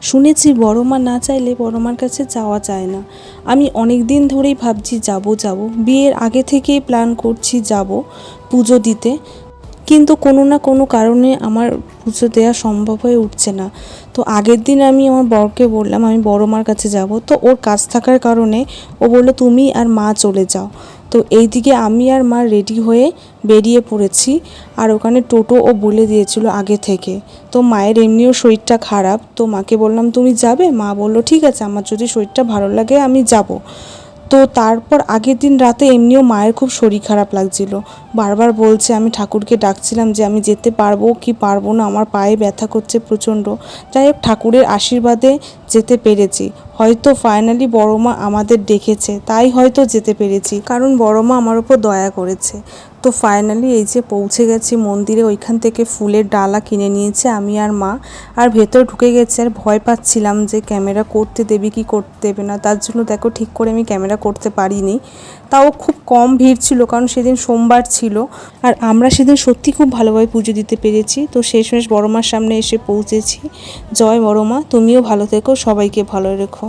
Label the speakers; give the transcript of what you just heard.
Speaker 1: শুনেছি বড় মা না চাইলে বড় মার কাছে যাওয়া যায় না। আমি অনেক দিন ধরেই ভাবছি যাব, বিয়ের আগে থেকেই প্ল্যান করছি যাব পুজো দিতে, কিন্তু কোনো না কোনো কারণে আমার পুজো দেওয়া সম্ভব হয়ে উঠছে না। তো আগের দিন আমি আমার বরকে বললাম আমি বড় মার কাছে যাব, তো ওর কাজ থাকার কারণে ও বললো তুমি আর মা চলে যাও। তো এইদিকে আমি আর মা রেডি হয়ে বেরিয়ে পড়েছি। আর ওখানে টোটো ও বলে দিয়েছিল আগে থেকে। তো মায়ের এমনিও শরীরটা খারাপ, তো মাকে বললাম তুমি যাবে? মা বললো ঠিক আছে, আমার যদি শরীরটা ভালো লাগে আমি যাব। তো তারপর আগের দিন রাতে এমনিও মায়ের খুব শরীর খারাপ লাগছিল, বারবার বলছে, আমি ঠাকুরকে ডাকছিলাম যে আমি যেতে পারবো কি পারবো না, আমার পায়ে ব্যথা করছে প্রচণ্ড। যাই হোক, ঠাকুরের আশীর্বাদে যেতে পেরেছি। হয়তো ফাইনালি বড় মা আমাদের ডেকেছে, তাই হয়তো যেতে পেরেছি, কারণ বড় মা আমার উপর দয়া করেছে। তো ফাইনালি এই যে পৌঁছে গেছি মন্দিরে, ওইখান থেকে ফুলের ডালা কিনে নিয়েছে আমি আর মা। আর ভেতর ঢুকে গেছে, আর ভয় পাচ্ছিলাম যে ক্যামেরা করতে দেবে কি করতে দেবে না, তার জন্য দেখো ঠিক করে আমি ক্যামেরা করতে পারিনি। তাও খুব কম ভিড় ছিল, কারণ সেদিন সোমবার ছিল। আর আমরা সেদিন সত্যি খুব ভালোভাবে পুজো দিতে পেরেছি। তো শেষমেশ বড় মার সামনে এসে পৌঁছেছি। জয় বড় মা, তুমিও ভালো থেকো, সবাইকে ভালো রেখো।